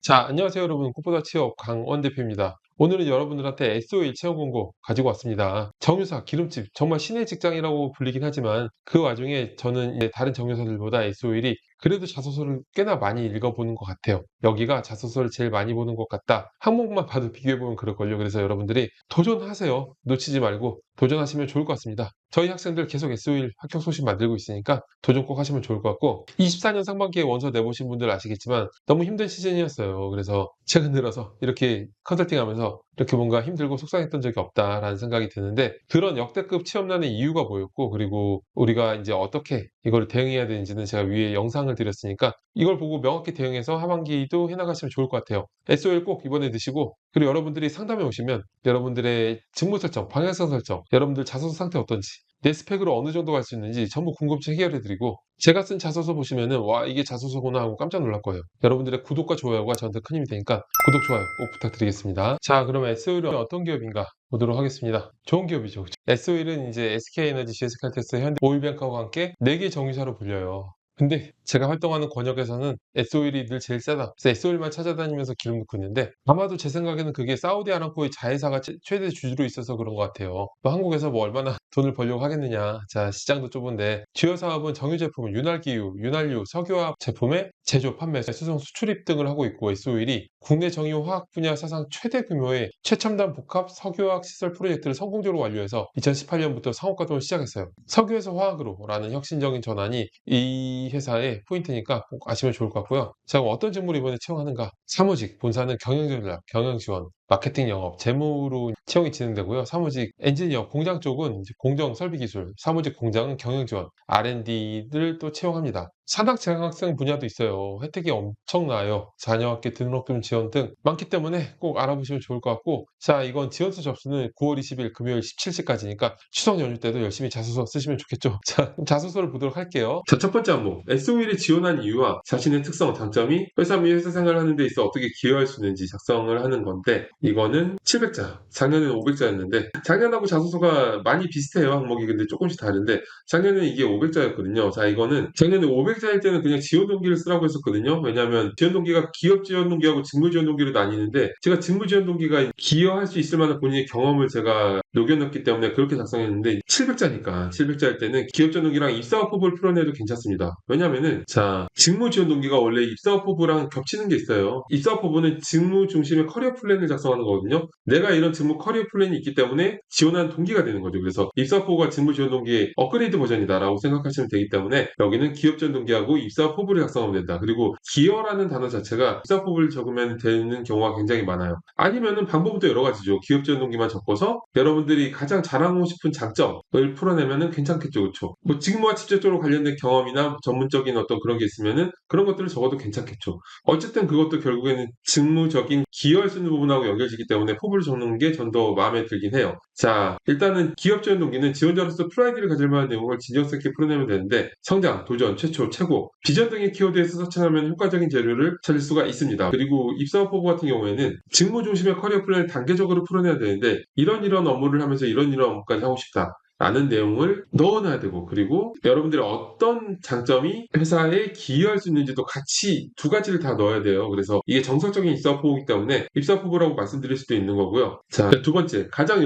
자, 안녕하세요, 여러분. 꽃보다 취업 강원 대표입니다. 오늘은 여러분들한테 SOL 채용 공고 가지고 왔습니다. 정유사, 기름집, 정말 신의 직장이라고 불리긴 하지만 그 와중에 저는 이제 다른 정유사들보다 SOL이 그래도 자소서를 꽤나 많이 읽어보는 것 같아요. 여기가 자소서를 제일 많이 보는 것 같다. 항목만 봐도 비교해보면 그럴걸요. 그래서 여러분들이 도전하세요. 놓치지 말고 도전하시면 좋을 것 같습니다. 저희 학생들 계속 SOL 합격 소식 만들고 있으니까 도전 꼭 하시면 좋을 것 같고, 24년 상반기에 원서 내보신 분들 아시겠지만 너무 힘든 시즌이었어요. 그래서 최근 들어서 이렇게 컨설팅 하면서 이렇게 뭔가 힘들고 속상했던 적이 없다라는 생각이 드는데, 그런 역대급 취업난의 이유가 뭐였고, 그리고 우리가 이제 어떻게 이걸 대응해야 되는지는 제가 위에 영상을 드렸으니까 이걸 보고 명확히 대응해서 하반기도 해나가시면 좋을 것 같아요. SOL 꼭 이번에 드시고, 그리고 여러분들이 상담에 오시면 여러분들의 직무 설정, 방향성 설정, 여러분들 자소서 상태 어떤지, 내 스펙으로 어느 정도 갈 수 있는지 전부 궁금증 해결해드리고, 제가 쓴 자소서 보시면은 와, 이게 자소서구나 하고 깜짝 놀랄 거예요. 여러분들의 구독과 좋아요가 저한테 큰 힘이 되니까 구독, 좋아요 꼭 부탁드리겠습니다. 자, 그러면 SO일은 어떤 기업인가 보도록 하겠습니다. 좋은 기업이죠. SO일은 이제 SK에너지, GS칼텍스, 현대, 오일뱅크와 함께 4개 정유사로 불려요. 근데 제가 활동하는 권역에서는 SO일이 늘 제일 싸다. 그래서 SO일만 찾아다니면서 기름 넣고 있는데, 아마도 제 생각에는 그게 사우디 아람코의 자회사가 최대 주주로 있어서 그런 것 같아요. 또 한국에서 뭐 얼마나 돈을 벌려고 하겠느냐. 자, 시장도 좁은데 주요 사업은 정유 제품, 윤활기유, 윤활유, 석유화학 제품의 제조, 판매, 수송, 수출입 등을 하고 있고, SO일이 국내 정유 화학 분야 사상 최대 규모의 최첨단 복합 석유화학 시설 프로젝트를 성공적으로 완료해서 2018년부터 상업 가동을 시작했어요. 석유에서 화학으로 라는 혁신적인 전환이 이 회사의 포인트니까 꼭 아시면 좋을 것 같고요. 자, 그럼 어떤 직무를 이번에 채용하는가? 사무직, 본사는 경영전략, 경영지원, 마케팅 영업, 재무로 채용이 진행되고요. 사무직 엔지니어, 공장 쪽은 이제 공정 설비 기술, 사무직 공장은 경영 지원, R&D를 또 채용합니다. 산학 재학생 분야도 있어요. 혜택이 엄청나요. 자녀학교 등록금 지원 등 많기 때문에 꼭 알아보시면 좋을 것 같고, 자, 이건 지원서 접수는 9월 20일 금요일 17시까지니까 추석 연휴 때도 열심히 자소서 쓰시면 좋겠죠. 자, 그럼 자소서를 보도록 할게요. 자, 첫 번째 항목. SO일에 지원한 이유와 자신의 특성, 장점이 회사 및 회사 생활을 하는 데 있어 어떻게 기여할 수 있는지 작성을 하는 건데, 이거는 700자, 작년에는 500자였는데, 작년하고 자소서가 많이 비슷해요. 항목이. 근데 조금씩 다른데, 작년에는 이게 500자였거든요. 자, 이거는 작년에 500자일 때는 그냥 지원 동기를 쓰라고 했었거든요. 왜냐하면 지원 동기가 기업 지원 동기하고 직무 지원 동기로 나뉘는데, 제가 직무 지원 동기가 기여할 수 있을 만한 본인의 경험을 제가 녹여놨기 때문에 그렇게 작성했는데, 700자니까 700자일 때는 기업 지원 동기랑 입사업 후보를 풀어내도 괜찮습니다. 왜냐면은, 자, 직무 지원 동기가 원래 입사업 후보랑 겹치는 게 있어요. 입사업 후보는 직무 중심의 커리어 플랜을 작성하는 거거든요. 내가 이런 직무 커리어 플랜이 있기 때문에 지원하는 동기가 되는 거죠. 그래서 입사업 후보가 직무 지원 동기의 업그레이드 버전이다라고 생각하시면 되기 때문에, 여기는 기업 지원 동기하고 입사업 후보를 작성하면 된다. 그리고 기여라는 단어 자체가 입사업 후보를 적으면 되는 경우가 굉장히 많아요. 아니면은 방법도 여러 가지죠. 기업 지원 동기만 적어서 여러분들이 가장 자랑하고 싶은 장점을 풀어내면은 괜찮겠죠. 그렇죠? 뭐 직무와 직접적으로 관련된 경험이나 전문적인 어떤 그런 게 있으면은 그런 것들을 적어도 괜찮겠죠. 어쨌든 그것도 결국에는 직무적인 기여할 수 있는 부분하고 연결되기 때문에 포부를 적는 게 전 더 마음에 들긴 해요. 자, 일단은 기업 지원 동기는 지원자로서 프라이드를 가질 만한 내용을 진정성 있게 풀어내면 되는데, 성장, 도전, 최초, 최고, 비전 등의 키워드에서 서칭하면 효과적인 재료를 찾을 수가 있습니다. 그리고 입사업 포부 같은 경우에는 직무 중심의 커리어 플랜을 단계적으로 풀어내야 되는데, 이런 업무를 하면서 이런 업무까지 하고 싶다 라는 내용을 넣어놔야 되고, 그리고 여러분들이 어떤 장점이 회사에 기여할 수 있는지도 같이 두 가지를 다 넣어야 돼요. 그래서 이게 정석적인 입사업 후보이기 때문에 입사업 후보라고 말씀드릴 수도 있는 거고요. 자, 두 번째, 가장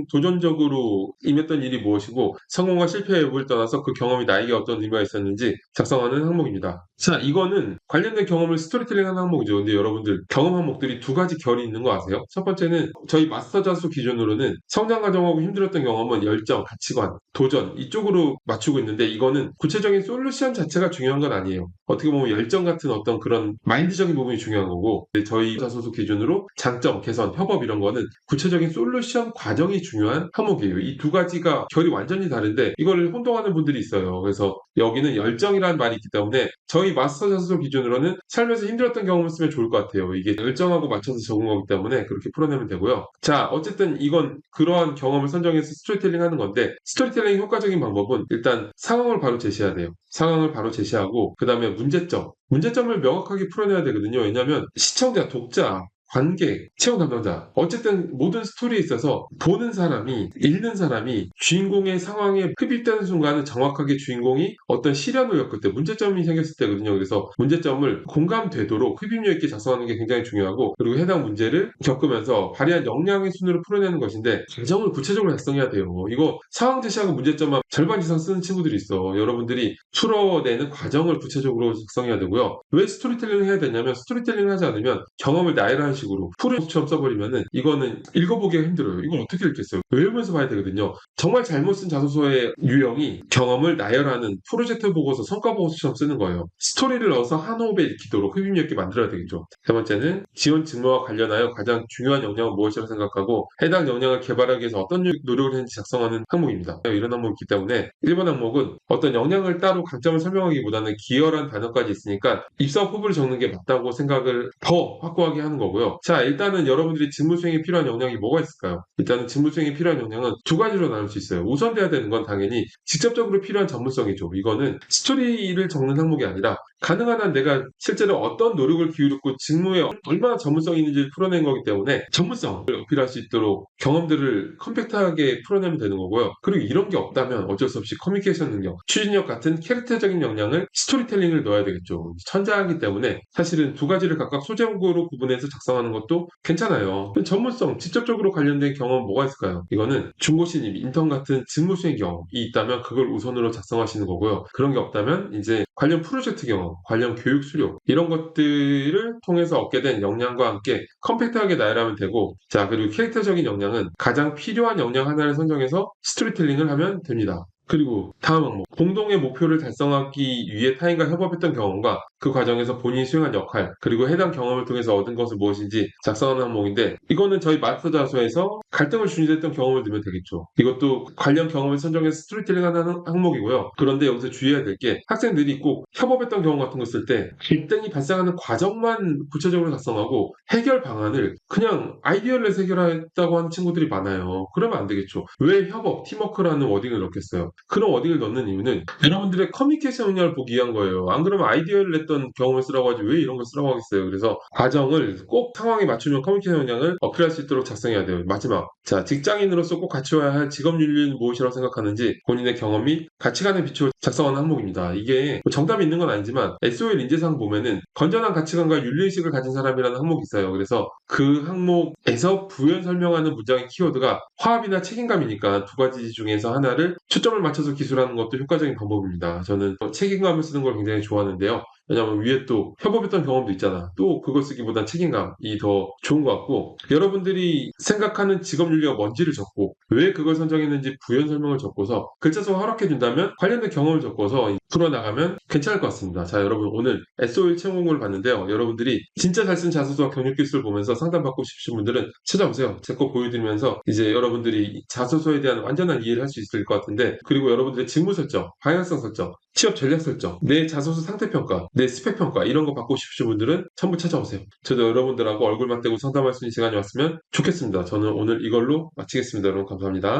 도전적으로 임했던 일이 무엇이고 성공과 실패 여부를 떠나서 그 경험이 나에게 어떤 의미가 있었는지 작성하는 항목입니다. 자, 이거는 관련된 경험을 스토리텔링하는 항목이죠. 근데 여러분들 경험 항목들이 두 가지 결이 있는 거 아세요? 첫 번째는 저희 마스터 자수 기준으로는 성장 과정하고 힘들었던 경험은 열정, 가치관, 도전 이쪽으로 맞추고 있는데, 이거는 구체적인 솔루션 자체가 중요한 건 아니에요. 어떻게 보면 열정 같은 어떤 그런 마인드적인 부분이 중요한 거고, 저희 자소서 기준으로 장점, 개선, 협업 이런 거는 구체적인 솔루션 과정이 중요한 항목이에요. 이 두 가지가 결이 완전히 다른데 이걸 혼동하는 분들이 있어요. 그래서 여기는 열정이라는 말이 있기 때문에 저희 마스터 자소서 기준으로는 살면서 힘들었던 경험을 쓰면 좋을 것 같아요. 이게 열정하고 맞춰서 적은 거기 때문에 그렇게 풀어내면 되고요. 자, 어쨌든 이건 그러한 경험을 선정해서 스토리텔링 하는 건데, 스토리텔링 효과적인 방법은 일단 상황을 바로 제시해야 돼요. 상황을 바로 제시하고, 그 다음에 문제점을 명확하게 풀어내야 되거든요. 왜냐하면 시청자, 독자, 관객, 채용 담당자, 어쨌든 모든 스토리에 있어서 보는 사람이, 읽는 사람이 주인공의 상황에 흡입되는 순간은 정확하게 주인공이 어떤 시련을 겪을 때, 문제점이 생겼을 때거든요. 그래서 문제점을 공감되도록 흡입력 있게 작성하는 게 굉장히 중요하고, 그리고 해당 문제를 겪으면서 발휘한 역량의 순으로 풀어내는 것인데, 과정을 구체적으로 작성해야 돼요. 이거 상황 제시하고 문제점만 절반 이상 쓰는 친구들이 있어. 여러분들이 풀어내는 과정을 구체적으로 작성해야 되고요. 왜 스토리텔링을 해야 되냐면, 스토리텔링을 하지 않으면 경험을 나열하는 식으로 풀을처럼 써버리면은 이거는 읽어보기가 힘들어요. 이건 어떻게 읽겠어요? 외우면서 봐야 되거든요. 정말 잘못 쓴 자소서의 유형이 경험을 나열하는 프로젝트 보고서, 성과 보고서처럼 쓰는 거예요. 스토리를 넣어서 한 호흡에 읽히도록 흡입력 있게 만들어야 되겠죠. 세 번째는 지원 직무와 관련하여 가장 중요한 역량은 무엇이라고 생각하고, 해당 역량을 개발하기 위해서 어떤 노력을 했는지 작성하는 항목입니다. 이런 항목이 있기 때문에 1번 항목은 어떤 역량을 따로 강점을 설명하기보다는 기여란 단어까지 있으니까 입사 후보를 적는 게 맞다고 생각을 더 확고하게 하는 거고요. 자, 일단은 여러분들이 직무 수행에 필요한 역량이 뭐가 있을까요? 일단은 직무 수행에 필요한 역량은 두 가지로 나눌 수 있어요. 우선돼야 되는 건 당연히 직접적으로 필요한 전문성이죠. 이거는 스토리를 적는 항목이 아니라 가능한 한 내가 실제로 어떤 노력을 기울였고 직무에 얼마나 전문성이 있는지를 풀어낸 거기 때문에 전문성을 어필할 수 있도록 경험들을 컴팩트하게 풀어내면 되는 거고요. 그리고 이런 게 없다면 어쩔 수 없이 커뮤니케이션 능력, 추진력 같은 캐릭터적인 역량을, 스토리텔링을 넣어야 되겠죠. 천재이기 때문에 사실은 두 가지를 각각 소제목으로 구분해서 작성하는 것도 괜찮아요. 전문성, 직접적으로 관련된 경험은 뭐가 있을까요? 이거는 중고신입, 인턴 같은 직무 수행 경험이 있다면 그걸 우선으로 작성하시는 거고요. 그런 게 없다면 이제 관련 프로젝트 경험, 관련 교육 수료 이런 것들을 통해서 얻게 된 역량과 함께 컴팩트하게 나열하면 되고, 자, 그리고 캐릭터적인 역량은 가장 필요한 역량 하나를 선정해서 스토리텔링을 하면 됩니다. 그리고 다음 항목, 공동의 목표를 달성하기 위해 타인과 협업했던 경험과 그 과정에서 본인이 수행한 역할, 그리고 해당 경험을 통해서 얻은 것은 무엇인지 작성하는 항목인데, 이거는 저희 마스터 자소에서 갈등을 준비했던 경험을 넣으면 되겠죠. 이것도 관련 경험을 선정해서 스토리텔링하는 항목이고요. 그런데 여기서 주의해야 될 게, 학생들이 꼭 협업했던 경험 같은 거 쓸 때 갈등이 발생하는 과정만 구체적으로 작성하고 해결 방안을 그냥 아이디어를 내서 해결했다고 하는 친구들이 많아요. 그러면 안 되겠죠. 왜 협업, 팀워크라는 워딩을 넣겠어요? 그런 워딩을 넣는 이유는 여러분들의 커뮤니케이션 역량을 보기 위한 거예요. 안 그러면 아이디어를 냈던 경험을 쓰라고 하지 왜 이런 걸 쓰라고 하겠어요. 그래서 과정을 꼭 상황에 맞추면 커뮤니케이션 역량을 어필할 수 있도록 작성해야 돼요. 마지막, 자, 직장인으로서 꼭 갖춰야 할 직업 윤리는 무엇이라고 생각하는지 본인의 경험 및 가치관에 비추어 작성하는 항목입니다. 이게 정답이 있는 건 아니지만 SOL 인재상 보면은 건전한 가치관과 윤리의식을 가진 사람이라는 항목이 있어요. 그래서 그 항목에서 부연 설명하는 문장의 키워드가 화합이나 책임감이니까 두 가지 중에서 하나를 초점을 맞춰서 기술하는 것도 효과적인 방법입니다. 저는 책임감을 쓰는 걸 굉장히 좋아하는데요. 왜냐면 위에 또 협업했던 경험도 있잖아. 또 그걸 쓰기보단 책임감이 더 좋은 것 같고, 여러분들이 생각하는 직업 윤리가 뭔지를 적고 왜 그걸 선정했는지 부연 설명을 적고서 글자수가 허락해준다면 관련된 경험을 적고서 풀어나가면 괜찮을 것 같습니다. 자, 여러분 오늘 SOL 채용 공고를 봤는데요. 여러분들이 진짜 잘 쓴 자소서와 경력 기술을 보면서 상담받고 싶으신 분들은 찾아오세요. 제 거 보여드리면서 이제 여러분들이 자소서에 대한 완전한 이해를 할 수 있을 것 같은데, 그리고 여러분들의 직무 설정, 방향성 설정, 취업 전략 설정, 내 자소서 상태 평가, 내 스펙 평가 이런 거 받고 싶으신 분들은 전부 찾아오세요. 저도 여러분들하고 얼굴 맞대고 상담할 수 있는 시간이 왔으면 좋겠습니다. 저는 오늘 이걸로 마치겠습니다. 여러분 감사합니다.